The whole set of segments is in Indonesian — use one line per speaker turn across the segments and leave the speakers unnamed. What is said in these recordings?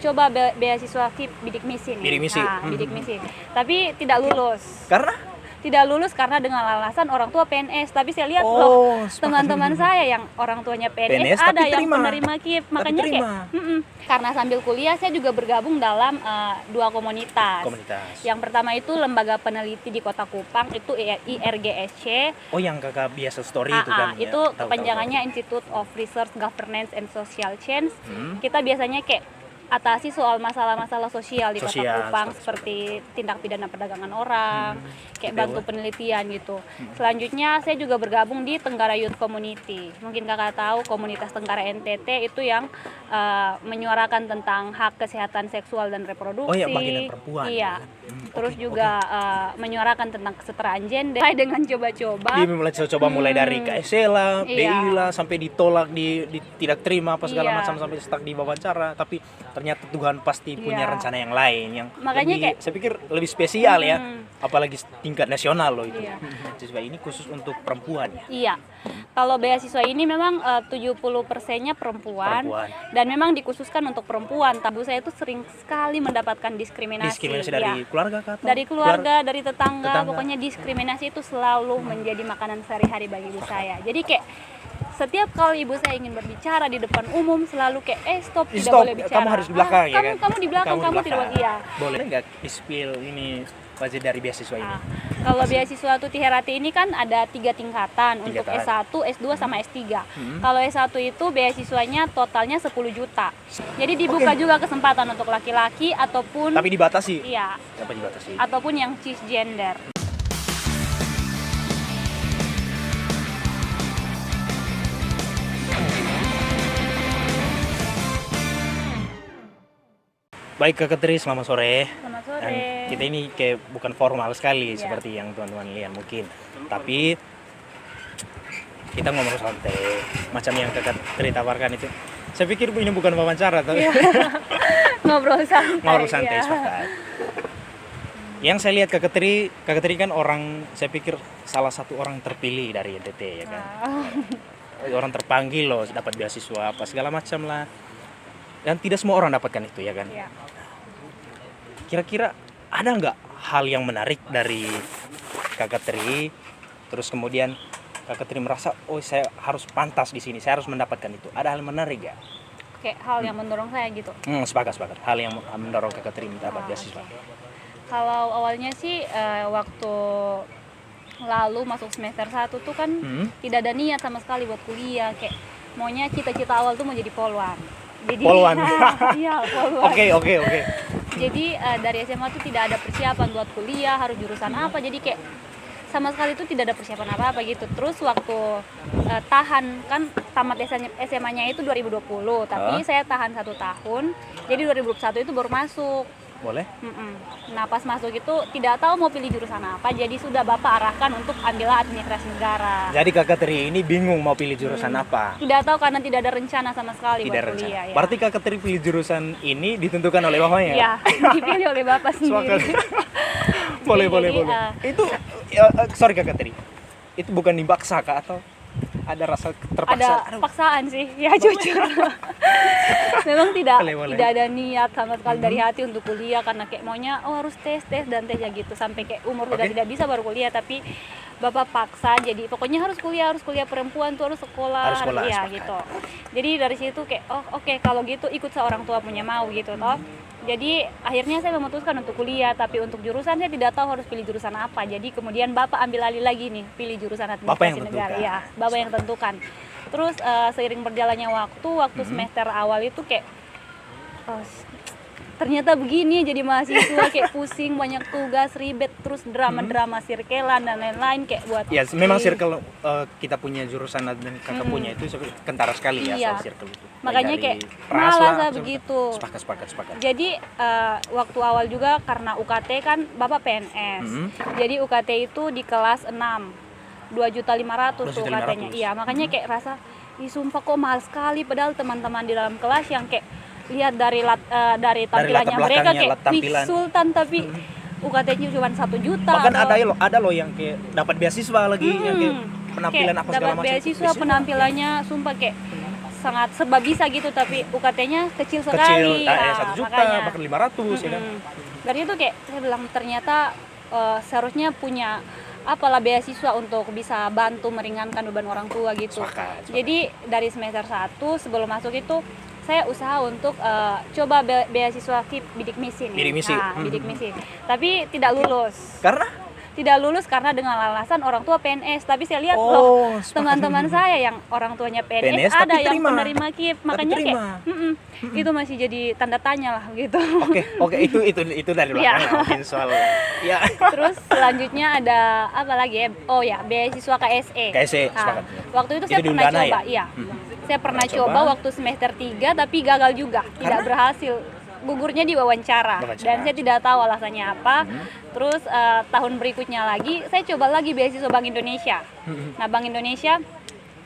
coba beasiswa KIP bidik misi nih.
Bidik misi.
Bidik misi. Tapi tidak lulus. Tidak lulus karena dengan alasan orang tua PNS. Tapi saya lihat loh teman-teman saya yang orang tuanya PNS ada yang penerima KIP. Makanya kayak karena sambil kuliah saya juga bergabung dalam 2 komunitas. Yang pertama itu lembaga peneliti di Kota Kupang, itu IRGSC.
Oh, yang kakak biasa story itu kan.
Itu kepanjangannya Institute of Research Governance and Social Change. Kita biasanya kayak atasi soal masalah-masalah sosial di Kota Kupang seperti tindak pidana perdagangan orang, kayak bantu penelitian gitu. Selanjutnya saya juga bergabung di Tenggara Youth Community. Mungkin kakak tahu komunitas Tenggara NTT itu yang menyuarakan tentang hak kesehatan seksual dan reproduksi.
Oh ya, bagian perempuan.
Iya. Terus juga menyuarakan tentang kesetaraan gender dengan coba-coba.
Mulai dari KSC lah, DI lah, sampai ditolak, tidak terima apa segala macam, sampai stuck di wawancara. Tapi ternyata Tuhan pasti punya rencana yang lain yang
makanya
lebih, saya pikir lebih spesial ya, apalagi tingkat nasional loh itu. Beasiswa ini khusus untuk perempuan ya.
Iya. Kalau beasiswa ini memang 70%-nya perempuan dan memang dikhususkan untuk perempuan. Tabu saya itu sering sekali mendapatkan diskriminasi
dari keluarga kah?
Dari keluarga, dari tetangga, pokoknya diskriminasi itu selalu menjadi makanan sehari-hari bagi ibu saya. Jadi kayak setiap kali ibu saya ingin berbicara di depan umum selalu kayak stop, tidak boleh bicara.
Kamu harus di belakang ya kan?
Kamu di belakang, kamu tidak boleh.
Boleh nggak di-spill ini wajah dari beasiswa ini?
Kalau beasiswa Tuti Herati ini kan ada 3 tingkatan untuk S1, S2 sama S3. Kalau S1 itu beasiswanya totalnya 10 juta. Jadi dibuka juga kesempatan untuk laki-laki ataupun
tapi dibatasi.
Iya.
Apa dibatasi?
Ataupun yang cisgender.
Baik Kak Tri, selamat sore.
Selamat sore.
Dan kita ini kayak bukan formal sekali seperti yang teman-teman lihat mungkin. Tapi kita ngomong santai, macam yang Kak Tri tawarkan itu. Saya pikir ini bukan wawancara tapi
ngobrol santai.
Sepakat. Yang saya lihat Kak Tri kan orang, saya pikir salah satu orang terpilih dari NTT ya kan. Orang terpanggil loh, dapat beasiswa apa segala macam lah. Dan tidak semua orang dapatkan itu ya kan. Kira-kira ada nggak hal yang menarik dari Kakak Tri, terus kemudian Kakak Tri merasa saya harus pantas di sini, saya harus mendapatkan itu. Ada hal menarik ya?
Kayak hal yang mendorong saya gitu.
Sepakat. Hal yang mendorong Kakak Tri mendapat beasiswa.
Kalau awalnya sih waktu lalu masuk semester 1 tuh kan tidak ada niat sama sekali buat kuliah, kayak maunya cita-cita awal tuh mau jadi polwan. Jadi
polwan.
Iya, polwan.
Oke.
Jadi dari SMA tuh tidak ada persiapan buat kuliah, harus jurusan apa. Jadi kayak sama sekali tuh tidak ada persiapan apa-apa gitu. Terus waktu tahan kan tamat SMA-nya itu 2020, tapi saya tahan 1 tahun. Jadi 2021 itu baru masuk.
Boleh?
Nah pas masuk itu tidak tahu mau pilih jurusan apa, jadi sudah Bapak arahkan untuk ambil administrasi negara.
Jadi Kakak Tri ini bingung mau pilih jurusan apa?
Tidak tahu karena tidak ada rencana sama sekali buat kuliah. Ya.
Berarti Kakak Tri pilih jurusan ini ditentukan oleh Bapaknya?
Iya, dipilih oleh Bapak sendiri.
boleh. Itu, sorry Kakak Tri, itu bukan dipaksa Kak atau ada rasa terpaksa?
Ada paksaan sih, ya jujur. Memang tidak ada niat sama sekali dari hati untuk kuliah, karena kayak maunya harus tes dan tes ya gitu, sampai kayak umur udah tidak bisa baru kuliah, tapi Bapak paksa, jadi pokoknya harus kuliah perempuan tuh harus sekolah ya gitu. Jadi dari situ kayak oke, kalau gitu ikut seorang tua punya mau gitu toh. Jadi akhirnya saya memutuskan untuk kuliah, tapi untuk jurusan saya tidak tahu harus pilih jurusan apa. Jadi kemudian Bapak ambil alih lagi nih, pilih jurusan administrasi negara. Ya, Bapak yang tentukan. Terus seiring berjalannya waktu semester awal itu kayak ternyata begini jadi mahasiswa, kayak pusing, banyak tugas, ribet, terus drama sirkelan dan lain-lain kayak buat.
Ya, memang circle kita punya jurusan dan Kakak punya itu kentara sekali ya soal circle itu.
Makanya kayak malas begitu.
Sepakat.
Jadi waktu awal juga karena UKT kan Bapak PNS. Jadi UKT itu di kelas 6. 2.500.000 tuh UKT-nya. Iya, makanya kayak rasa sumpah kok mahal sekali, padahal teman-teman di dalam kelas yang kayak lihat dari tampilannya mereka kayak sultan, tapi UKT-nya cuma 1 juta.
Bahkan ada loh yang kayak dapat beasiswa lagi, yang kayak penampilan
kayak
apa segala macam.
Dapat beasiswa penampilannya sumpah kayak sangat serba bisa gitu, tapi UKT-nya kecil sekali.
1 juta,
makanya.
bahkan 500 ya kan.
Dari itu kayak saya bilang ternyata seharusnya punya apalah beasiswa untuk bisa bantu meringankan beban orang tua gitu.
Sepakat.
Jadi dari semester 1 sebelum masuk itu saya usaha untuk coba beasiswa KIP Bidik Misi nih.
Bidik Misi.
Bidik Misi. Tapi tidak lulus.
Karena
Tidak lulus karena dengan alasan orang tua PNS. Tapi saya lihat teman-teman saya yang orang tuanya PNS ada yang penerima KIP, makanya kayak itu masih jadi tanda tanya lah gitu.
Oke, itu dari belakang mungkin soal ya.
Terus selanjutnya ada apa lagi ya? Oh ya, beasiswa KSE.
Sepakat.
Waktu itu saya pernah coba, iya. Saya pernah coba waktu semester 3 tapi gagal juga, tidak berhasil. Gugurnya di wawancara dan saya tidak tahu alasannya apa. Terus tahun berikutnya lagi saya coba lagi beasiswa Bank Indonesia. Nah, Bank Indonesia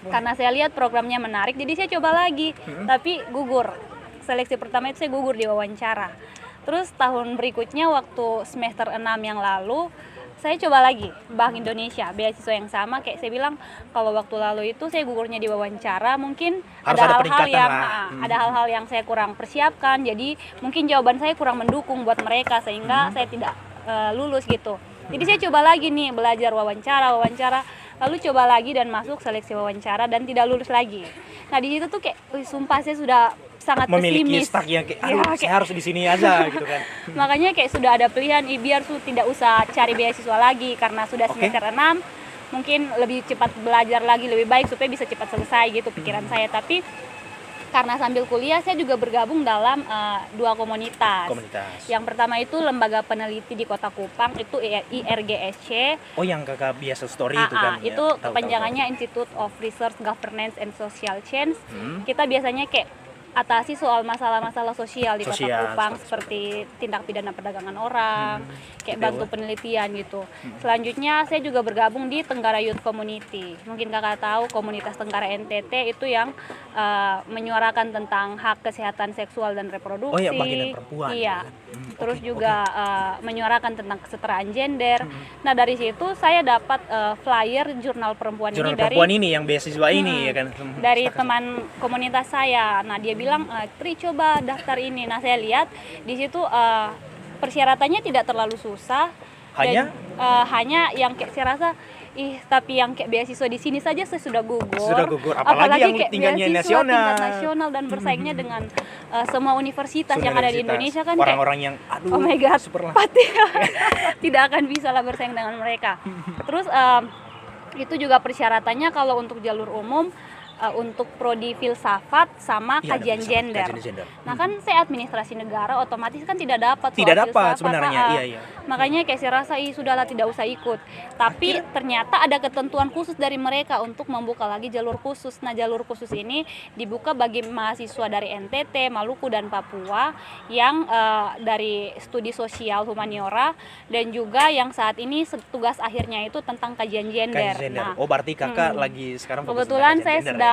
karena saya lihat programnya menarik, jadi saya coba lagi. Tapi gugur. Seleksi pertama itu saya gugur di wawancara. Terus tahun berikutnya waktu semester 6 yang lalu saya coba lagi Bank Indonesia, beasiswa yang sama. Kayak saya bilang kalau waktu lalu itu saya gugurnya di wawancara, mungkin
harus
ada hal-hal yang saya kurang persiapkan, jadi mungkin jawaban saya kurang mendukung buat mereka sehingga saya tidak lulus gitu. Jadi saya coba lagi nih belajar wawancara, lalu coba lagi dan masuk seleksi wawancara dan tidak lulus lagi. Nah di situ tuh kayak, sumpah saya sudah sangat
memiliki
pesimis.
stuck yang kayak, saya harus di sini aja gitu kan.
Makanya kayak sudah ada pilihan, biar tidak usah cari beasiswa lagi karena sudah semester 6, mungkin lebih cepat belajar lagi lebih baik supaya bisa cepat selesai gitu pikiran saya. Tapi karena sambil kuliah saya juga bergabung dalam 2 komunitas. Yang pertama itu lembaga peneliti di Kota Kupang, itu IRGSC.
Oh, yang kakak biasa story itu kan.
Itu kepanjangannya Institute of Research Governance and Social Change. Kita biasanya kayak atasi soal masalah-masalah sosial di Kota Kupang seperti tindak pidana perdagangan orang, kayak bantu penelitian gitu. Selanjutnya saya juga bergabung di Tenggara Youth Community. Mungkin kakak tahu komunitas Tenggara NTT itu yang menyuarakan tentang hak kesehatan seksual dan reproduksi.
Oh ya, bagian perempuan.
Iya. Terus juga menyuarakan tentang kesetaraan gender. Nah dari situ saya dapat flyer jurnal perempuan
ini yang beasiswa ini ya kan.
Dari teman komunitas saya. Nah dia bilang, Tri coba daftar ini. Nah saya lihat di situ persyaratannya tidak terlalu susah. Hanya yang kayak saya rasa tapi yang kayak beasiswa di sini saja saya sudah gugur.
Apalagi yang
kayak
tingkat
nasional dan bersaingnya dengan semua universitas yang ada di Indonesia kan
orang-orang yang
oh my god, pasti tidak akan bisa lah bersaing dengan mereka. Terus itu juga persyaratannya kalau untuk jalur umum untuk prodi filsafat sama kajian gender. Nah kan saya administrasi negara, otomatis kan tidak dapat
sebenarnya. Iya.
Makanya kayak saya rasa sudahlah tidak usah ikut. Tapi ternyata ada ketentuan khusus dari mereka untuk membuka lagi jalur khusus. Nah jalur khusus ini dibuka bagi mahasiswa dari NTT, Maluku dan Papua yang dari studi sosial humaniora dan juga yang saat ini tugas akhirnya itu tentang kajian gender.
Nah, berarti kakak lagi sekarang
kebetulan saya sedang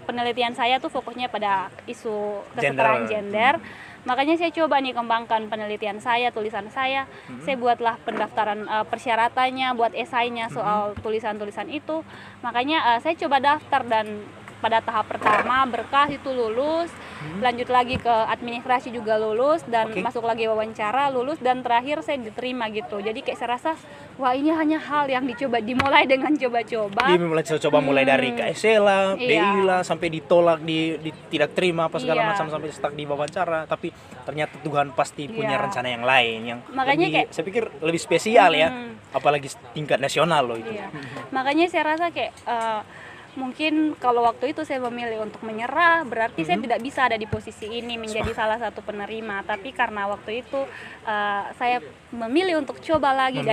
penelitian saya tuh fokusnya pada isu kesetaraan gender. Makanya saya coba nih kembangkan penelitian saya, tulisan saya. Saya buatlah pendaftaran persyaratannya, buat esainya soal tulisan-tulisan itu. Makanya saya coba daftar dan pada tahap pertama berkas itu lulus, lanjut lagi ke administrasi juga lulus dan masuk lagi wawancara lulus dan terakhir saya diterima gitu. Jadi kayak saya rasa wah ini hanya hal yang dimulai dengan coba-coba.
Mulai dari KSE lah, BI lah sampai ditolak, tidak terima apa segala macam sampai stuck di wawancara. Tapi ternyata Tuhan pasti punya rencana yang lain yang makanya saya pikir lebih spesial ya, apalagi tingkat nasional loh itu.
Makanya saya rasa kayak mungkin kalau waktu itu saya memilih untuk menyerah, berarti saya tidak bisa ada di posisi ini menjadi salah satu penerima. Tapi karena waktu itu saya memilih untuk coba lagi,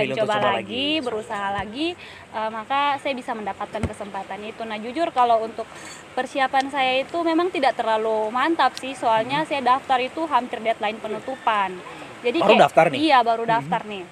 berusaha lagi, maka saya bisa mendapatkan kesempatan itu. Nah jujur kalau untuk persiapan saya itu memang tidak terlalu mantap sih, soalnya saya daftar itu hampir deadline penutupan. Jadi
baru daftar nih?
Iya baru daftar nih.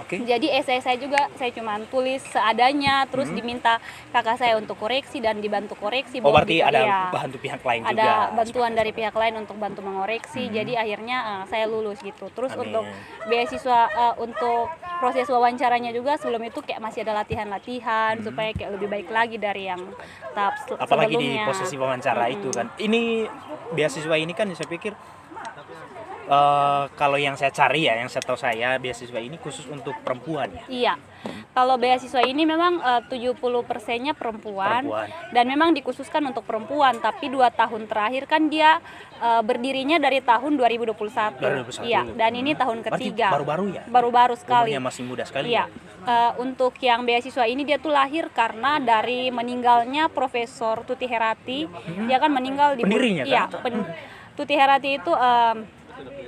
Oke.
Jadi esai saya juga saya cuma tulis seadanya, terus diminta kakak saya untuk koreksi dan dibantu koreksi.
Oh, berarti ada
iya,
bantu pihak lain juga.
ada bantuan dari pihak lain untuk bantu mengoreksi. Jadi akhirnya saya lulus gitu. Terus
Amin.
untuk beasiswa untuk proses wawancaranya juga sebelum itu kayak masih ada latihan-latihan supaya kayak lebih baik lagi dari yang tahap
Apalagi di
sebelumnya.
posisi wawancara itu kan. Ini beasiswa ini kan saya pikir kalau yang saya cari ya, yang saya tahu saya beasiswa ini khusus untuk perempuan ya.
Iya. Kalau beasiswa ini memang 70%-nya perempuan dan memang dikhususkan untuk perempuan, tapi 2 tahun terakhir kan dia berdirinya dari tahun 2021.
2021.
Iya, dan ini tahun
Berarti
ketiga.
baru-baru ya?
Baru-baru sekali.
Umurnya masih muda sekali.
Iya. Untuk yang beasiswa ini dia tuh lahir karena dari meninggalnya Profesor Tuti Herati. Dia kan meninggal di
Pendirinya
Iya,
kan?
Tuti Herati itu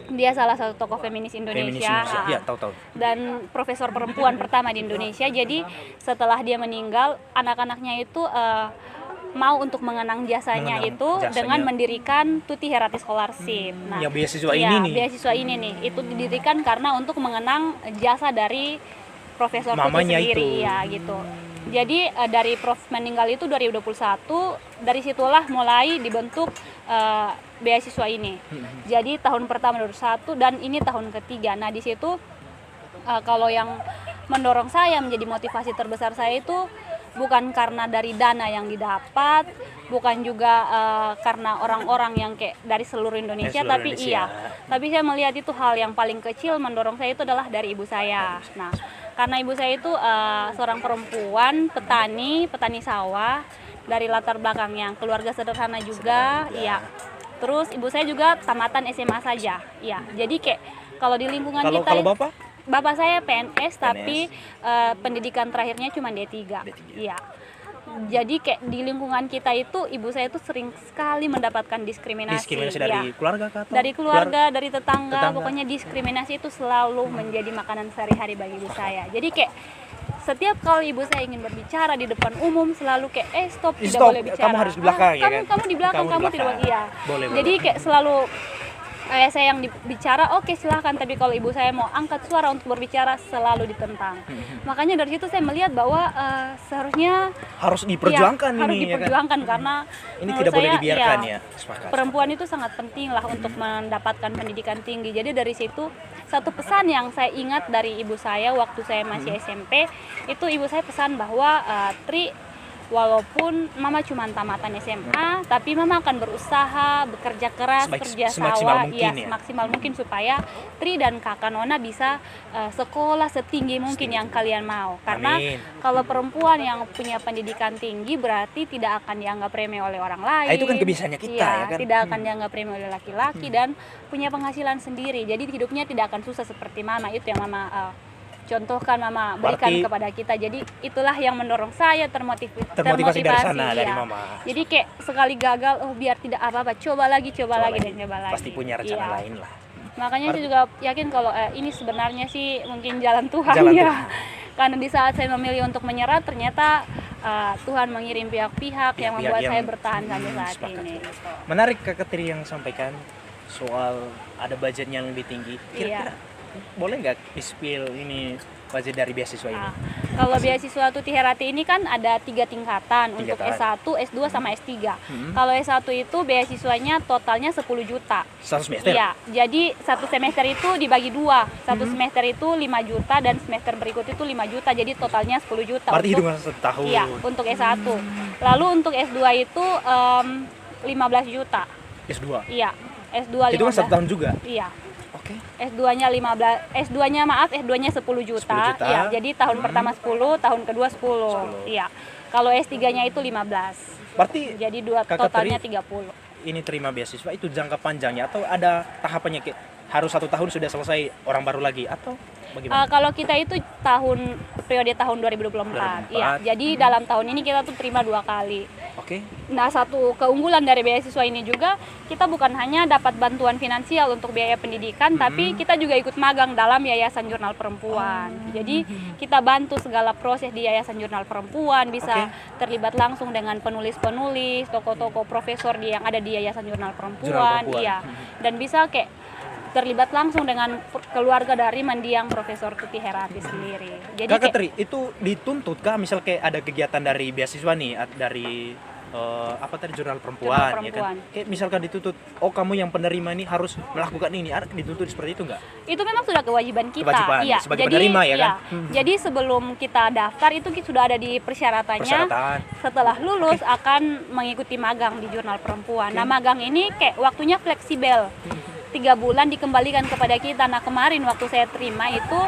dia salah satu tokoh feminis Indonesia.
Iya, tahu-tahu.
Dan profesor perempuan pertama di Indonesia. Jadi setelah dia meninggal, anak-anaknya itu mau untuk mengenang jasanya dengan mendirikan Tuti Herati Scholarship. Nah,
yang beasiswa ini nih.
Beasiswa ini nih, itu didirikan karena untuk mengenang jasa dari Profesor Tuti sendiri, ya gitu. Jadi dari Prof meninggal itu 2021, dari situlah mulai dibentuk beasiswa ini. Jadi tahun pertama 2021 dan ini tahun ketiga. Nah di situ kalau yang mendorong saya menjadi motivasi terbesar saya itu bukan karena dari dana yang didapat, bukan juga karena orang-orang yang kayak dari seluruh Indonesia, tapi tapi saya melihat itu hal yang paling kecil mendorong saya itu adalah dari ibu saya. Nah karena ibu saya itu seorang perempuan petani sawah dari latar belakang yang keluarga sederhana juga, iya. Terus ibu saya juga tamatan SMA saja, iya. Jadi kayak kalau di lingkungan kita,
kalau
bapak saya PNS. Tapi pendidikan terakhirnya cuma D3. Iya. Jadi kayak di lingkungan kita itu ibu saya itu sering sekali mendapatkan diskriminasi
dari keluarga kah?
Dari keluarga, dari tetangga, pokoknya diskriminasi itu selalu menjadi makanan sehari-hari bagi ibu saya. Jadi kayak setiap kali ibu saya ingin berbicara di depan umum selalu kayak stop, tidak boleh bicara.
Kamu harus di belakang, ya kan?
Kamu di belakang, kamu tidak boleh. Iya.
Boleh.
Jadi kayak selalu saya yang bicara, oke silahkan, tapi kalau ibu saya mau angkat suara untuk berbicara selalu ditentang. Makanya dari situ saya melihat bahwa seharusnya
harus diperjuangkan
harus diperjuangkan
ya kan?
Karena
ini tidak boleh dibiarkan ya.
Perempuan itu sangat penting lah untuk mendapatkan pendidikan tinggi. Jadi dari situ satu pesan yang saya ingat dari ibu saya waktu saya masih SMP itu ibu saya pesan bahwa Tri, walaupun mama cuma tamatan SMA, tapi mama akan berusaha, bekerja keras, kerja sawah, semaksimal mungkin supaya Tri dan kakak Nona bisa sekolah setinggi mungkin yang kalian mau. Karena kalau perempuan yang punya pendidikan tinggi berarti tidak akan dianggap remeh oleh orang lain.
Itu kan kebiasaannya kita, ya kan?
Tidak akan dianggap remeh oleh laki-laki dan punya penghasilan sendiri. Jadi hidupnya tidak akan susah seperti mama. Itu yang mama contohkan, mama berikan kepada kita. Jadi itulah yang mendorong saya termotivasi
dari sana, dari mama.
Jadi kayak sekali gagal, biar tidak apa-apa, coba lagi dan coba lagi.
Pasti punya rencana lain lah.
Makanya saya juga yakin kalau ini sebenarnya sih mungkin jalan Tuhan. Karena di saat saya memilih untuk menyerah, ternyata Tuhan mengirim pihak-pihak yang membuat saya bertahan sampai saat ini.
Menarik Kak Tri yang sampaikan soal ada budgetnya yang lebih tinggi. Kira-kira boleh nggak di-spill ini budget dari beasiswa ini?
Kalau beasiswa Tuti Herati ini kan ada 3 tingkatan untuk S1, S2 sama S3. Kalau S1 itu beasiswanya totalnya 10 juta.
1 semester?
Iya, jadi 1 semester itu dibagi 2. 1 semester itu 5 juta dan semester berikut itu 5 juta. Jadi totalnya 10 juta.
Berarti hitungan setahun.
Iya, untuk S1. Lalu untuk S2 itu 15 juta.
S2?
Iya, S2 15.
Itu kan 1 tahun juga?
Iya.
Oke.
S2-nya 10 juta. Iya, jadi tahun pertama 10, tahun kedua 10. Iya. Kalau S3-nya itu 15.
Berarti
jadi totalnya 30.
Ini terima beasiswa itu jangka panjangnya atau ada tahapannya, harus 1 tahun sudah selesai orang baru lagi atau bagaimana?
Kalau kita itu periode tahun 2024. Iya. Jadi dalam tahun ini kita tuh terima 2 kali.
Oke.
Nah, satu keunggulan dari beasiswa ini juga kita bukan hanya dapat bantuan finansial untuk biaya pendidikan, tapi kita juga ikut magang dalam Yayasan Jurnal Perempuan. Jadi kita bantu segala proses di Yayasan Jurnal Perempuan, bisa terlibat langsung dengan penulis-penulis, tokoh-tokoh profesor yang ada di Yayasan Jurnal Perempuan. Iya. Dan bisa kayak terlibat langsung dengan keluarga dari mendiang Profesor Tuti Herati sendiri. Jadi
Kak Katri, itu dituntut kah misal kayak ada kegiatan dari beasiswa nih dari apa tadi jurnal perempuan,
Jurnal
ya kan?
Perempuan.
Kayak misalkan dituntut, oh kamu yang penerima ini harus melakukan ini, ada dituntut seperti itu nggak?
itu memang sudah kewajiban kita.
Kewajiban,
Iya.
sebagai penerima ya kan?
Jadi sebelum kita daftar itu sudah ada di persyaratannya.
Persyaratan.
Setelah lulus akan mengikuti magang di Jurnal Perempuan. Nah, magang ini kayak waktunya fleksibel. 3 bulan dikembalikan kepada kita. Nah, kemarin waktu saya terima itu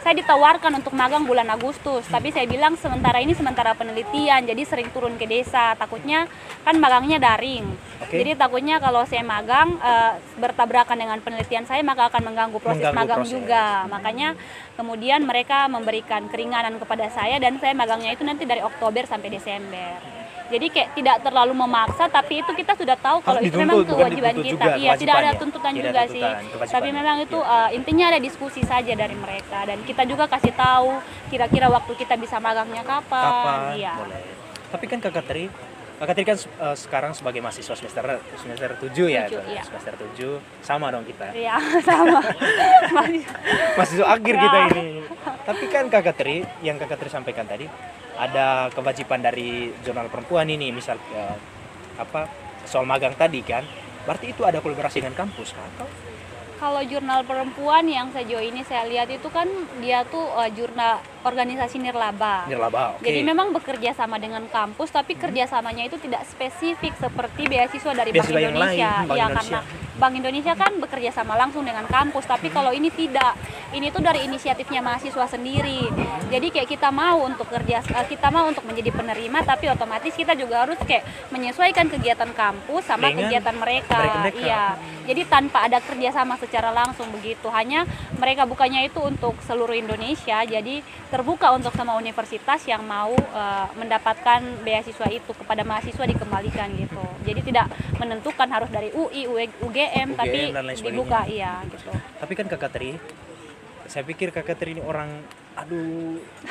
saya ditawarkan untuk magang bulan Agustus, tapi saya bilang sementara penelitian, jadi sering turun ke desa. Takutnya kan magangnya daring. Jadi takutnya kalau saya magang bertabrakan dengan penelitian saya, maka akan mengganggu proses magang juga. Makanya kemudian mereka memberikan keringanan kepada saya, dan saya magangnya itu nanti dari Oktober sampai Desember. Jadi kayak tidak terlalu memaksa, tapi itu kita sudah tahu kalau itu memang kewajiban kita. Iya, tidak ada tuntutan juga sih. Tapi memang itu intinya ada diskusi saja dari mereka, dan kita juga kasih tahu kira-kira waktu kita bisa magangnya kapan. Iya.
Boleh. Tapi kan Kak Katri kan sekarang sebagai mahasiswa semester 7 ya.
Iya.
Semester 7 sama dong kita.
Iya, sama.
Mahasiswa akhir kita ini. Tapi kan Kak Katri, yang Kak Katri sampaikan tadi, ada kewajiban dari jurnal perempuan ini, misal soal magang tadi kan, berarti itu ada kolaborasi dengan kampus kan?
Kalau Jurnal Perempuan yang sejauh ini saya lihat itu kan dia tuh jurnal organisasi nirlaba.
Nirlaba, oke.
Jadi memang bekerja sama dengan kampus, tapi kerjasamanya itu tidak spesifik seperti beasiswa dari Bank
Beasiswa yang
Indonesia.
lain, Bank
Ya,
Indonesia.
karena Bank Indonesia kan bekerja sama langsung dengan kampus, tapi kalau ini tidak. Ini tuh dari inisiatifnya mahasiswa sendiri. Jadi kayak kita mau untuk menjadi penerima, tapi otomatis kita juga harus kayak menyesuaikan kegiatan kampus sama
dengan
kegiatan mereka. Iya. Jadi tanpa ada kerjasama secara langsung begitu. Hanya mereka bukanya itu untuk seluruh Indonesia. Jadi terbuka untuk semua universitas yang mau mendapatkan beasiswa itu kepada mahasiswa dikembalikan gitu. Jadi tidak menentukan harus dari UI, UGM, tapi
dan lain
dibuka gitu.
Tapi kan Kak Katri, saya pikir Kak Katri ini orang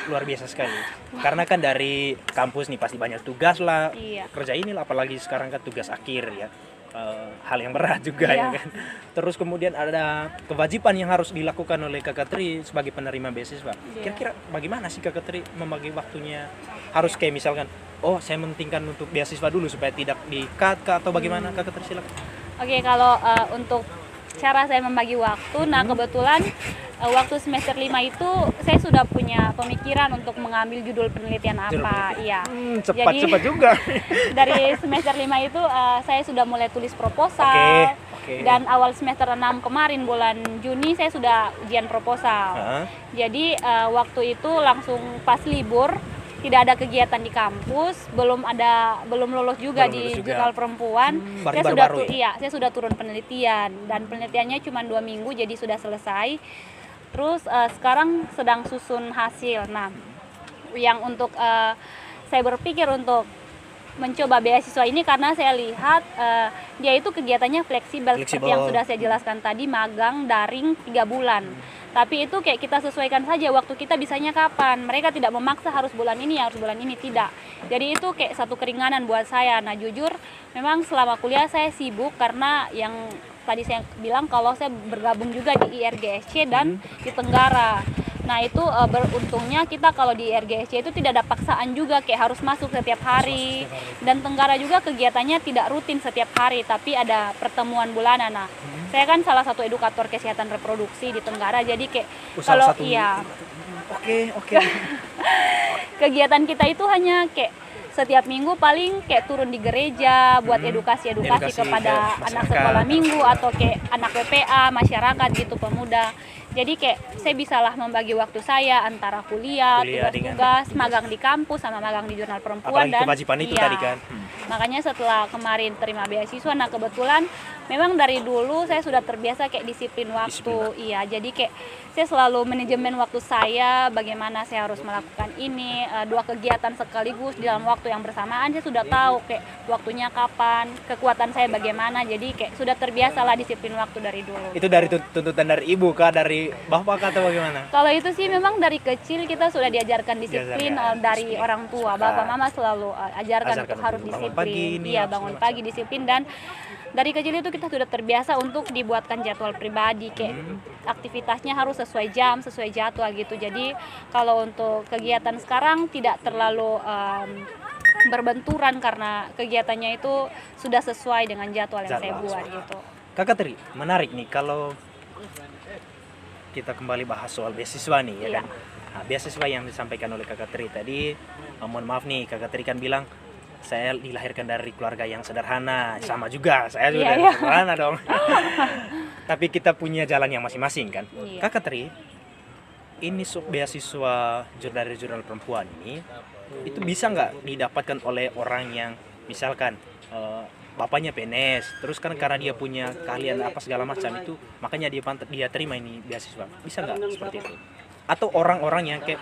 luar biasa sekali. Karena kan dari kampus nih pasti banyak tugas lah, kerja inilah, apalagi sekarang kan tugas akhir ya. Hal yang berat juga ya kan. Terus kemudian ada kewajiban yang harus dilakukan oleh Kak Katri sebagai penerima beasiswa. Kira-kira bagaimana sih Kak Katri membagi waktunya? Harus kayak misalkan, saya mementingkan untuk beasiswa dulu supaya tidak di-cut atau bagaimana? Kak Katri silakan.
Oke, kalau untuk cara saya membagi waktu, nah kebetulan waktu semester 5 itu saya sudah punya pemikiran untuk mengambil judul penelitian apa. Iya.
Cepat juga.
Dari semester 5 itu saya sudah mulai tulis proposal. Dan awal semester 6 kemarin bulan Juni saya sudah ujian proposal. Jadi waktu itu langsung pas libur, tidak ada kegiatan di kampus, belum lulus juga di Jurnal Perempuan. Saya sudah turun penelitian, dan penelitiannya cuma 2 minggu, jadi sudah selesai. Terus sekarang sedang susun hasil. Nah, yang untuk saya berpikir untuk mencoba beasiswa ini karena saya lihat dia itu kegiatannya fleksibel seperti yang sudah saya jelaskan tadi, magang daring 3 bulan. Tapi itu kayak kita sesuaikan saja waktu kita bisanya kapan. Mereka tidak memaksa harus bulan ini, tidak. Jadi itu kayak satu keringanan buat saya. Nah, jujur memang selama kuliah saya sibuk karena yang tadi saya bilang kalau saya bergabung juga di IRGSC dan di Tenggara. Nah, itu beruntungnya kita kalau di IRGSC itu tidak ada paksaan juga kayak harus masuk setiap hari. Dan Tenggara juga kegiatannya tidak rutin setiap hari, tapi ada pertemuan bulanan. Nah, saya kan salah satu edukator kesehatan reproduksi di Tenggara, jadi kayak kalau Oke. Kegiatan kita itu hanya kayak setiap minggu paling kayak turun di gereja buat edukasi kepada anak sekolah minggu atau kayak anak WPA, masyarakat gitu, pemuda. Jadi kayak saya bisalah membagi waktu saya antara kuliah tugas-tugas, magang di kampus sama magang di Jurnal Perempuan.
Apalagi kewajiban itu tadi kan.
Makanya setelah kemarin terima beasiswa, nah kebetulan memang dari dulu saya sudah terbiasa kayak disiplin waktu. Iya, jadi kayak saya selalu manajemen waktu saya, bagaimana saya harus melakukan ini, 2 kegiatan sekaligus dalam waktu yang bersamaan. Saya sudah tahu kayak waktunya kapan, kekuatan saya bagaimana, jadi kayak sudah terbiasa lah disiplin waktu dari dulu.
Itu dari tuntutan dari ibu kah, dari dari bapak atau bagaimana?
Kalau itu sih memang dari kecil kita sudah diajarkan disiplin dari orang tua. Bapak mama selalu ajarkan untuk harus disiplin. Iya, bangun pagi disiplin, dan dari kecil itu kita sudah terbiasa untuk dibuatkan jadwal pribadi, kayak aktivitasnya harus sesuai jam, sesuai jadwal gitu. Jadi kalau untuk kegiatan sekarang tidak terlalu berbenturan karena kegiatannya itu sudah sesuai dengan jadwal yang saya buat gitu.
Kakak Tri, menarik nih kalau kita kembali bahas soal beasiswa nih ya kan. Nah, beasiswa yang disampaikan oleh Kakak Tri tadi, mohon maaf nih, Kakak Tri kan bilang saya dilahirkan dari keluarga yang sederhana, sama juga, saya juga dari sederhana dong. Tapi kita punya jalan yang masing-masing kan. Kakak Tri, ini beasiswa dari jurnal perempuan ini, itu bisa nggak didapatkan oleh orang yang misalkan bapaknya PNS, terus kan karena dia punya keahlian apa segala macam itu, makanya dia terima ini beasiswa. Bisa nggak seperti itu? Atau orang-orang yang kayak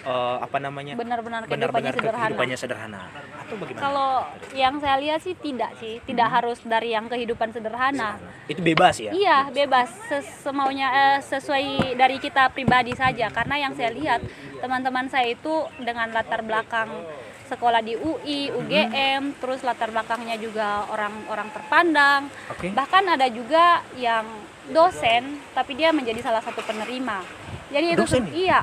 benar-benar
kehidupannya sederhana atau bagaimana?
Kalau yang saya lihat sih tidak harus dari yang kehidupan sederhana.
Itu bebas ya?
Iya, bebas, semaunya, sesuai dari kita pribadi saja. Karena yang saya lihat teman-teman saya itu dengan latar belakang sekolah di UI, UGM, terus latar belakangnya juga orang-orang terpandang. Bahkan ada juga yang dosen tapi dia menjadi salah satu penerima. Jadi itu iya.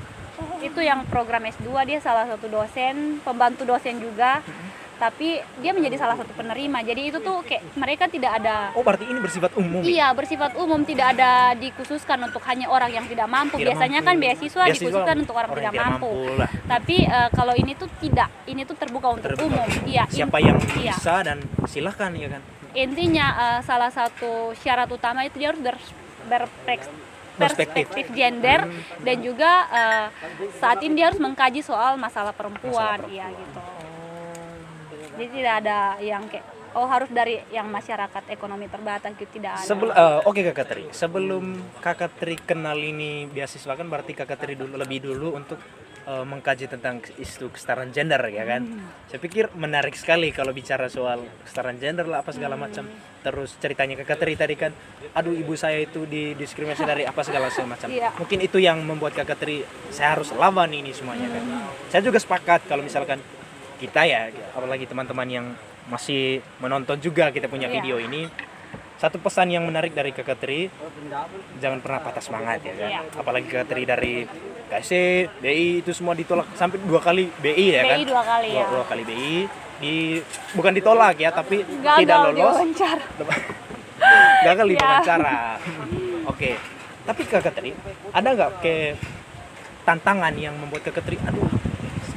Itu yang program S2, dia salah satu dosen, pembantu dosen juga. Tapi dia menjadi salah satu penerima. Jadi itu tuh kayak mereka tidak ada.
Oh, berarti ini bersifat umum.
Iya, bersifat umum, tidak ada dikhususkan untuk hanya orang yang tidak mampu. Biasanya kan beasiswa dikhususkan untuk orang tidak mampu. Tapi kalau ini tuh tidak. Ini tuh terbuka untuk umum. Iya,
siapa yang bisa dan silahkan ya kan.
Intinya salah satu syarat utama itu dia harus perspektif gender, dan juga saat ini dia harus mengkaji soal masalah perempuan. Iya gitu. Jadi tidak ada yang kayak harus dari yang masyarakat ekonomi terbatas gitu, tidak ada.
Oke Kakak Tri, sebelum Kakak Tri kenal ini beasiswa kan berarti Kakak Tri lebih dulu untuk mengkaji tentang isu kesetaraan gender ya kan. Saya pikir menarik sekali kalau bicara soal kesetaraan gender lah apa segala macam. Terus ceritanya Kakak Tri tadi kan, aduh ibu saya itu didiskriminasi dari apa segala macam. Mungkin itu yang membuat Kakak Tri saya harus lawan ini semuanya kan. Saya juga sepakat kalau misalkan kita ya, apalagi teman-teman yang masih menonton juga kita punya video ini, satu pesan yang menarik dari Kakak Tri, jangan pernah patah semangat ya kan. Apalagi Kakak Tri dari KSC, BI itu semua ditolak sampai 2 kali BI ya kan.
BI 2 kali ya.
2 kali BI bukan ditolak ya, tapi tidak lolos. Gagal di wawancara. Oke. Tapi Kakak Tri, ada nggak ke tantangan yang membuat Kakak Tri, aduh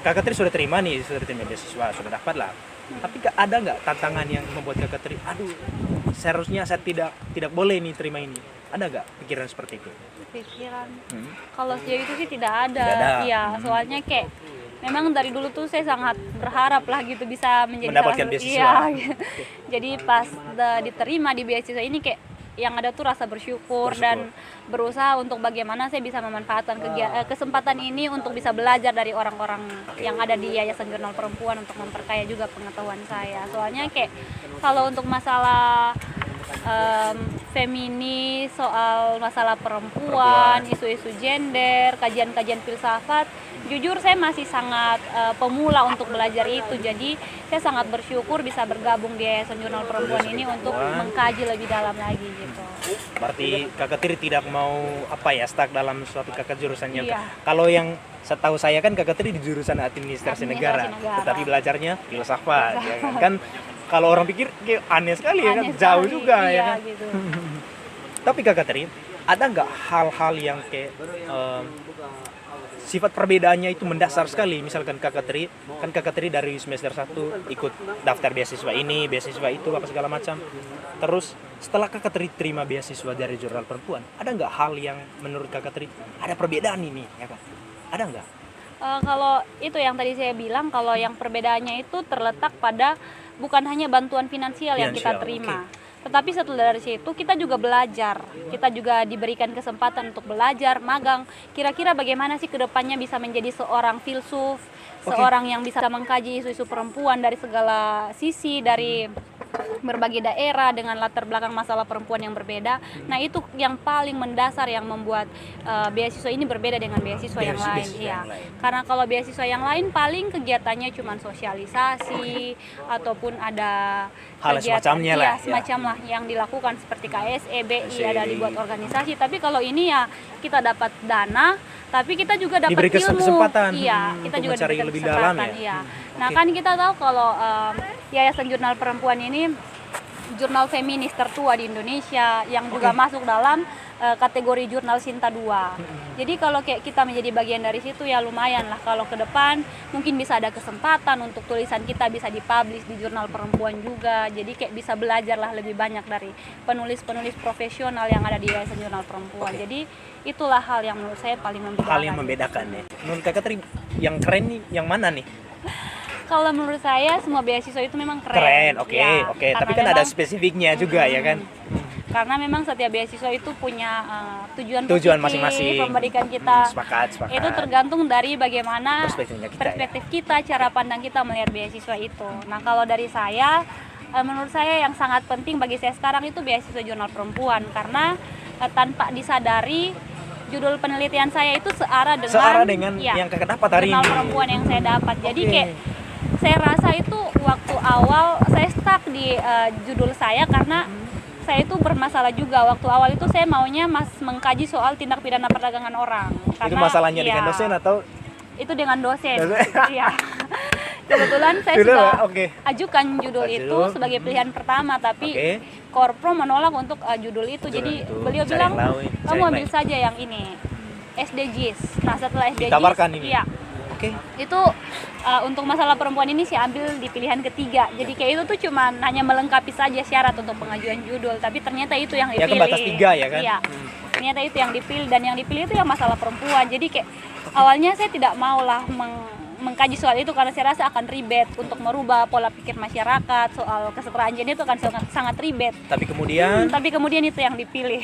Kakak Tri sudah terima beasiswa, sudah dapat lah. Tapi ada nggak tantangan yang membuat Kakak Tri, aduh seharusnya saya tidak boleh nih terima ini. Ada nggak pikiran seperti itu?
Pikiran? Kalau sejauh itu sih tidak ada. Iya, soalnya kayak memang dari dulu tuh saya sangat berharap lah gitu bisa
mendapatkan beasiswa.
Iya. Jadi pas diterima di beasiswa ini kayak yang ada tuh rasa bersyukur dan berusaha untuk bagaimana saya bisa memanfaatkan kesempatan ini untuk bisa belajar dari orang-orang yang ada di Yayasan Jurnal Perempuan untuk memperkaya juga pengetahuan saya. Soalnya kayak kalau untuk masalah feminis, soal masalah perempuan, isu-isu gender, kajian-kajian filsafat, jujur saya masih sangat pemula untuk belajar itu. Jadi saya sangat bersyukur bisa bergabung di Yayasan Jurnal Perempuan ini untuk mengkaji lebih dalam lagi gitu.
Berarti Kakak Tri tidak mau stuck dalam suatu jurusannya. Kalau yang setahu saya kan Kakak Tri di jurusan administrasi negara, tetapi belajarnya filsafat ya kan. Kalau orang pikir kayak aneh sekali ya kan, jauh juga ya kan. Gitu. Tapi Kakak Tri, ada nggak hal-hal yang kayak sifat perbedaannya itu mendasar sekali? Misalkan Kakak Tri dari semester 1 ikut daftar beasiswa ini, beasiswa itu apa segala macam. Terus setelah Kakak Tri terima beasiswa dari Jurnal Perempuan, ada nggak hal yang menurut Kakak Tri ada perbedaan ini ya kan? Ada nggak?
Kalau itu yang tadi saya bilang, kalau yang perbedaannya itu terletak pada bukan hanya bantuan finansial yang kita terima, tetapi setelah dari situ kita juga belajar, kita juga diberikan kesempatan untuk belajar, magang. Kira-kira bagaimana sih kedepannya bisa menjadi seorang filsuf, seorang yang bisa mengkaji isu-isu perempuan dari segala sisi, dari berbagai daerah dengan latar belakang masalah perempuan yang berbeda. Nah, itu yang paling mendasar yang membuat beasiswa ini berbeda dengan beasiswa yang lain. Iya. Karena kalau beasiswa yang lain paling kegiatannya cuma sosialisasi ataupun ada
hal semacamnya lah.
Semacam lah yang dilakukan seperti KSE, BI, ada dibuat organisasi. Tapi kalau ini ya kita dapat dana, tapi kita juga dapat
diberi
ilmu.
Kesempatan.
Iya, kita juga
mencari
diberi
lebih
kesempatan.
dalam ya.
Iya. Nah, kan kita tahu kalau Yayasan Jurnal Perempuan ini jurnal feminis tertua di Indonesia yang juga masuk dalam kategori jurnal Sinta 2. Jadi kalau kayak kita menjadi bagian dari situ ya lumayan lah, kalau ke depan mungkin bisa ada kesempatan untuk tulisan kita bisa dipublish di jurnal perempuan juga. Jadi kayak bisa belajar lah lebih banyak dari penulis-penulis profesional yang ada di Yayasan Jurnal Perempuan. Jadi itulah hal yang menurut saya paling membedakan.
Hal yang membedakan ya. Menurut Kakak Tri yang keren nih yang mana nih?
Kalau menurut saya semua beasiswa itu memang keren.
Keren, oke. Tapi kan ada spesifiknya juga ya kan.
Karena memang setiap beasiswa itu punya tujuan
masing-masing.
Memberikan kita.
Sepakat.
Itu tergantung dari bagaimana
perspektif
kita, cara pandang kita melihat beasiswa itu. Nah, kalau dari saya, menurut saya yang sangat penting bagi saya sekarang itu beasiswa jurnal perempuan, karena tanpa disadari judul penelitian saya itu searah dengan
yang Kakak dapat hari
jurnal
ini.
perempuan yang saya dapat. Jadi kayak saya rasa itu waktu awal saya stuck di judul saya karena saya itu bermasalah juga. Waktu awal itu saya maunya mengkaji soal tindak pidana perdagangan orang. Karena,
itu masalahnya dengan dosen atau?
Itu dengan dosen. Iya. Kebetulan saya sudah ajukan judul itu sebagai pilihan pertama, tapi Korpro menolak untuk judul itu. Jadi beliau bilang, kamu ambil saja yang ini, SDGs. Nah, setelah SDGs, iya. Itu untuk masalah perempuan ini sih ambil di pilihan ketiga. Jadi kayak itu tuh cuma hanya melengkapi saja syarat untuk pengajuan judul, tapi ternyata itu yang dipilih.
Ya, kebatas 3 ya kan?
Iya. Ternyata itu yang dipilih, dan yang dipilih itu yang masalah perempuan. Jadi kayak awalnya saya tidak maulah mengkaji soal itu karena saya rasa akan ribet untuk merubah pola pikir masyarakat soal kesetaraan gender, itu akan sangat ribet.
Tapi kemudian
itu yang dipilih.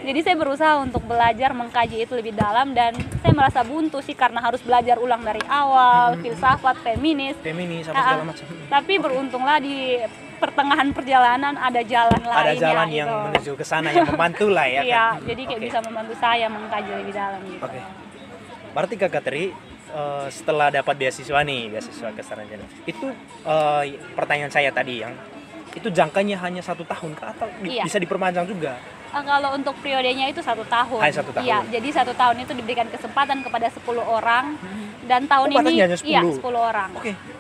Jadi saya berusaha untuk belajar mengkaji itu lebih dalam, dan saya merasa buntu sih karena harus belajar ulang dari awal, filsafat, feminis apa segala macam. Tapi beruntunglah di pertengahan perjalanan ada jalan lainnya.
Ada jalan yang menuju ke sana yang membantu lah ya kan.
Iya, jadi kayak bisa membantu saya mengkaji lebih dalam gitu.
Berarti Kakak Tri setelah dapat beasiswa kesetaraan gender, itu pertanyaan saya tadi yang itu jangkanya hanya 1 tahun atau bisa diperpanjang juga?
Kalau untuk periodenya itu 1 tahun.
Hanya 1 tahun.
Iya, jadi 1 tahun itu diberikan kesempatan kepada 10 orang, dan tahun ini
hanya 10?
Iya, 10 orang.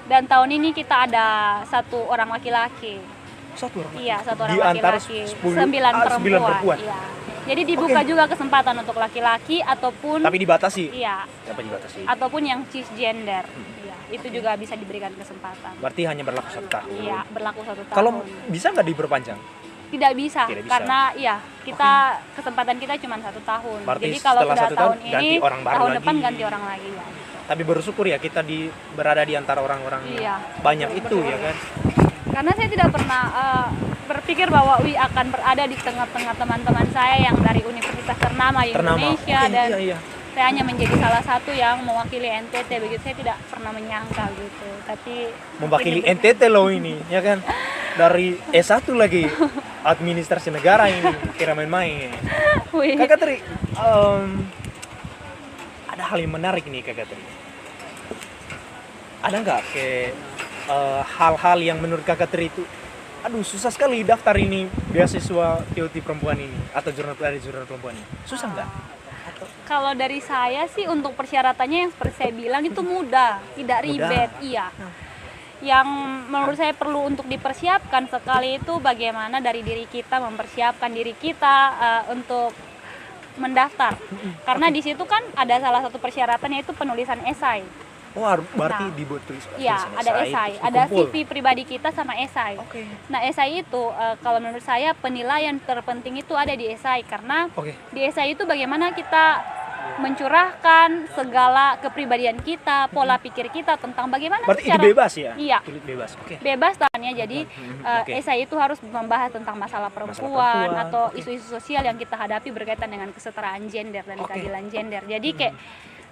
Dan tahun ini kita ada 1 orang laki-laki.
1 orang?
Iya, 1 orang
di
laki-laki. 9 perempuan. Iya. Jadi dibuka juga kesempatan untuk laki-laki ataupun
tapi dibatasi.
Iya.
Apa dibatasi?
Ataupun yang cisgender. Iya, itu juga bisa diberikan kesempatan.
Berarti hanya berlaku 1 tahun.
Iya, berlaku 1 tahun.
Kalau bisa nggak diperpanjang?
Tidak bisa, karena kita kesempatan kita cuma 1 tahun.
Berarti
jadi kalau sudah tahun ini,
ganti orang baru
tahun
lagi.
depan ganti orang lagi ya.
Tapi bersyukur ya kita berada di antara orang-orang banyak itu ya kan.
Karena saya tidak pernah berpikir bahwa UI akan berada di tengah-tengah teman-teman saya yang dari universitas ternama di Indonesia, dan saya hanya menjadi salah satu yang mewakili NTT. Begitu, saya tidak pernah menyangka gitu. Tapi
mewakili NTT loh ini, ya kan? Dari S1 lagi, administrasi negara ini, kira main-main. Kakak Tri, ada hal yang menarik nih Kakak Tri. Ada nggak hal-hal yang menurut Kakak Tri itu, aduh susah sekali daftar ini beasiswa TOT perempuan ini atau jurnal perempuan ini, susah nggak?
Kalau dari saya sih untuk persyaratannya yang seperti saya bilang itu mudah, tidak ribet. Iya. Yang menurut saya perlu untuk dipersiapkan sekali itu bagaimana dari diri kita mempersiapkan diri kita untuk mendaftar. Karena di situ kan ada salah satu persyaratan, yaitu penulisan esai.
Oh, berarti dibuat tulisan.
Iya, ada esai, ada CV pribadi kita sama esai. Nah, esai itu kalau menurut saya penilaian terpenting itu ada di esai, karena di esai itu bagaimana kita mencurahkan segala kepribadian kita, pola pikir kita tentang bagaimana.
Berarti itu bebas ya?
Iya.
Tulis bebas.
Bebas tanya. Jadi esai itu harus membahas tentang masalah perempuan atau isu-isu sosial yang kita hadapi berkaitan dengan kesetaraan gender dan keadilan gender. Jadi kayak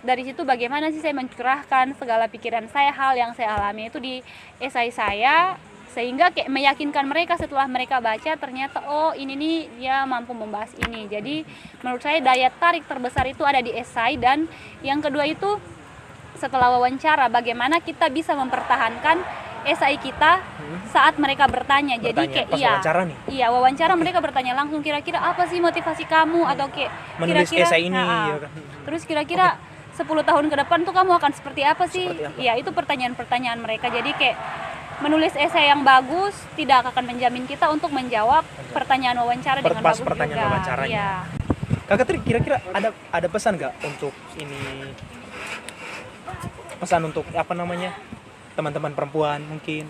dari situ bagaimana sih saya mencurahkan segala pikiran saya, hal yang saya alami itu di esai saya sehingga kayak meyakinkan mereka setelah mereka baca ternyata oh ini nih dia mampu membahas ini. Jadi menurut saya daya tarik terbesar itu ada di esai, dan yang kedua itu setelah wawancara bagaimana kita bisa mempertahankan esai kita saat mereka bertanya. Jadi kayak iya wawancara mereka bertanya langsung, kira-kira apa sih motivasi kamu, atau kayak
menulis
kira-kira
esai ini ya kan?
Terus kira-kira 10 tahun ke depan tuh kamu akan seperti apa sih? Iya, itu pertanyaan-pertanyaan mereka. Jadi kayak menulis esai yang bagus tidak akan menjamin kita untuk menjawab pertanyaan wawancara dengan bagus
pertanyaan
juga.
wawancaranya.
Iya.
Kakak Tri, kira-kira ada pesan nggak untuk ini, pesan untuk apa namanya teman-teman perempuan mungkin?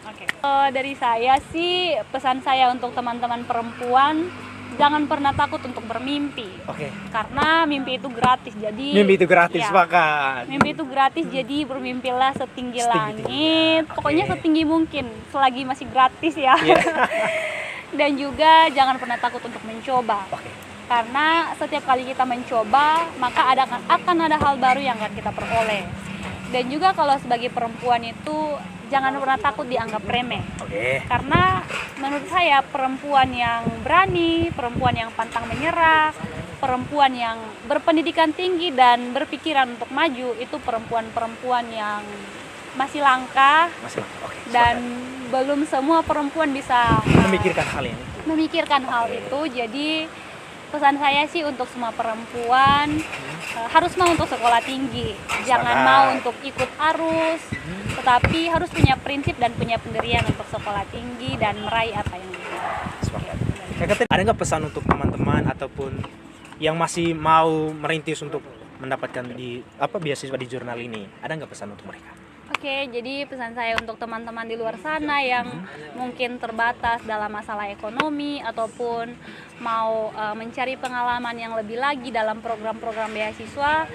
Oke. Dari saya sih pesan saya untuk teman-teman perempuan, jangan pernah takut untuk bermimpi.
Oke.
Karena mimpi itu gratis. Jadi
Mimpi itu gratis,
ya,
bahkan.
Mimpi itu gratis, jadi bermimpilah setinggi langit.
Okay.
Pokoknya setinggi mungkin selagi masih gratis ya.
Yeah.
Dan juga jangan pernah takut untuk mencoba.
Okay.
Karena setiap kali kita mencoba, maka akan ada hal baru yang akan kita peroleh. Dan juga kalau sebagai perempuan itu jangan pernah takut dianggap remeh.
Okay.
Karena menurut saya perempuan yang berani, perempuan yang pantang menyerah, perempuan yang berpendidikan tinggi dan berpikiran untuk maju, itu perempuan-perempuan yang masih langka.
Okay.
Dan belum semua perempuan bisa
memikirkan hal ini.
Memikirkan hal itu. Jadi pesan saya sih untuk semua perempuan harus mau untuk sekolah tinggi, jangan mau untuk ikut arus, tetapi harus punya prinsip dan punya pendirian untuk sekolah tinggi dan meraih apa yang
dia. Ada nggak pesan untuk teman-teman ataupun yang masih mau merintis untuk mendapatkan beasiswa di jurnal ini? Ada nggak pesan untuk mereka?
Oke, jadi pesan saya untuk teman-teman di luar sana yang mungkin terbatas dalam masalah ekonomi ataupun mau mencari pengalaman yang lebih lagi dalam program-program beasiswa,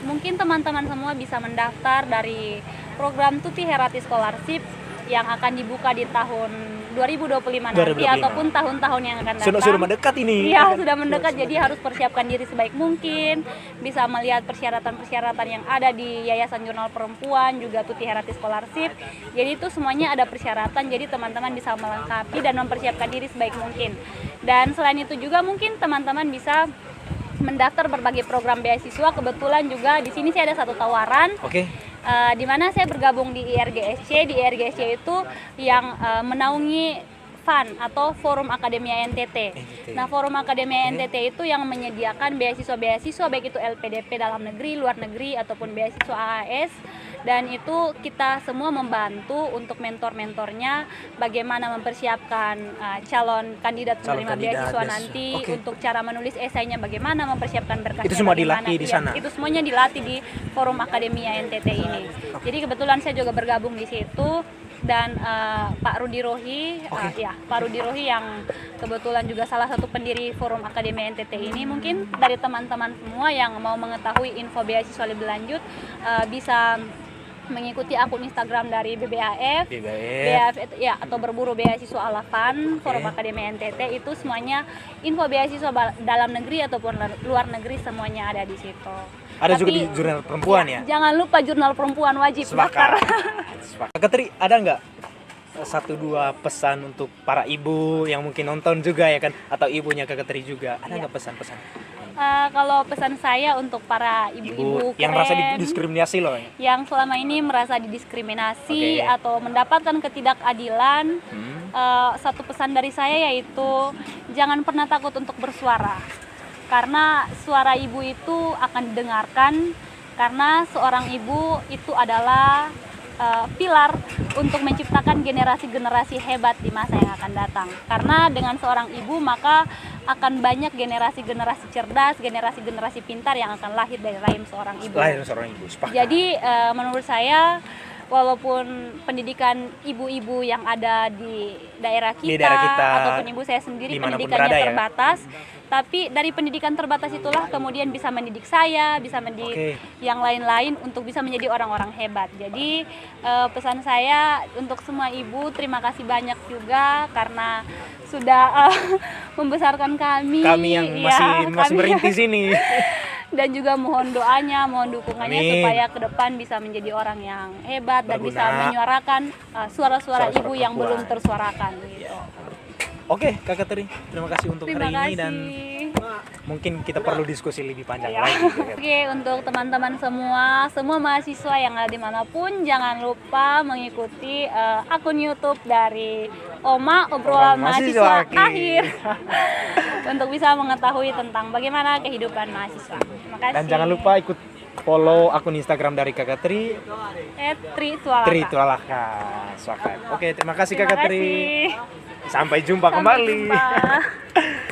mungkin teman-teman semua bisa mendaftar dari program Tuti Herati Scholarship yang akan dibuka di tahun 2025 nanti ataupun tahun-tahun yang akan datang.
Sudah mendekat ini.
Iya, sudah mendekat, jadi harus persiapkan diri sebaik mungkin. Bisa melihat persyaratan-persyaratan yang ada di Yayasan Jurnal Perempuan, juga Tuti Herati Scholarship. Jadi itu semuanya ada persyaratan, jadi teman-teman bisa melengkapi dan mempersiapkan diri sebaik mungkin. Dan selain itu juga mungkin teman-teman bisa mendaftar berbagai program beasiswa. Kebetulan juga di sini saya ada satu tawaran. Di mana saya bergabung di IRGSC. Di IRGSC itu yang menaungi FAN atau Forum Akademia NTT. Nah, Forum Akademia NTT itu yang menyediakan beasiswa-beasiswa baik itu LPDP dalam negeri, luar negeri ataupun beasiswa AAS. Dan itu kita semua membantu untuk mentor-mentornya bagaimana mempersiapkan calon kandidat penerima beasiswa nanti, untuk cara menulis esainya bagaimana, mempersiapkan berkasnya.
Itu semua dilatih di sana.
Itu semuanya dilatih di Forum Akademia NTT ini. Jadi kebetulan saya juga bergabung di situ. Dan Pak Rudi Rohi, Pak Rudi Rohi yang kebetulan juga salah satu pendiri Forum Akademia NTT ini, mungkin dari teman-teman semua yang mau mengetahui info beasiswa lebih lanjut bisa mengikuti akun Instagram dari BBAF ya, atau berburu beasiswa Alafan Forum Akademia NTT. Itu semuanya info beasiswa dalam negeri ataupun luar negeri semuanya ada di situ.
Ada juga di Jurnal Perempuan ya?
Jangan lupa Jurnal Perempuan, wajib daftar.
Kak Tri, ada nggak 1-2 pesan untuk para ibu yang mungkin nonton juga ya kan, atau ibunya Kak Tri juga? Ada nggak pesan-pesan?
Kalau pesan saya untuk para ibu-ibu
yang merasa didiskriminasi loh,
yang selama ini merasa didiskriminasi atau mendapatkan ketidakadilan, satu pesan dari saya yaitu jangan pernah takut untuk bersuara, karena suara ibu itu akan didengarkan, karena seorang ibu itu adalah pilar untuk menciptakan generasi-generasi hebat di masa yang akan datang. Karena dengan seorang ibu maka akan banyak generasi-generasi cerdas, generasi-generasi pintar yang akan lahir dari rahim seorang ibu. Jadi menurut saya, walaupun pendidikan ibu-ibu yang ada di daerah kita ataupun ibu saya sendiri pendidikannya terbatas, tapi dari pendidikan terbatas itulah kemudian bisa mendidik saya, bisa mendidik yang lain-lain untuk bisa menjadi orang-orang hebat. Jadi pesan saya untuk semua ibu, terima kasih banyak juga karena sudah membesarkan kami
yang masih merintis ini.
Dan juga mohon doanya, mohon dukungannya
Amin.
supaya ke depan bisa menjadi orang yang hebat dan
Berguna.
bisa menyuarakan suara-suara
Suara-suara
ibu yang
perempuan.
belum tersuarakan gitu.
Oke, Kak Katri, terima kasih untuk
Terima
hari ini
kasih.
dan mungkin kita perlu diskusi lebih panjang
Ya.
lagi. gitu kan.
Oke, untuk teman-teman semua mahasiswa yang ada dimanapun, jangan lupa mengikuti akun YouTube dari Oma Obrolan Mahasiswa Akhir untuk bisa mengetahui tentang bagaimana kehidupan mahasiswa. Terima kasih.
Dan jangan lupa ikut follow akun Instagram dari Kak Katri,
Tritualaka.
Tritualaka. Oke, terima kasih Kak
Terima
Katri.
kasih.
Sampai jumpa
Sampai
kembali.
jumpa.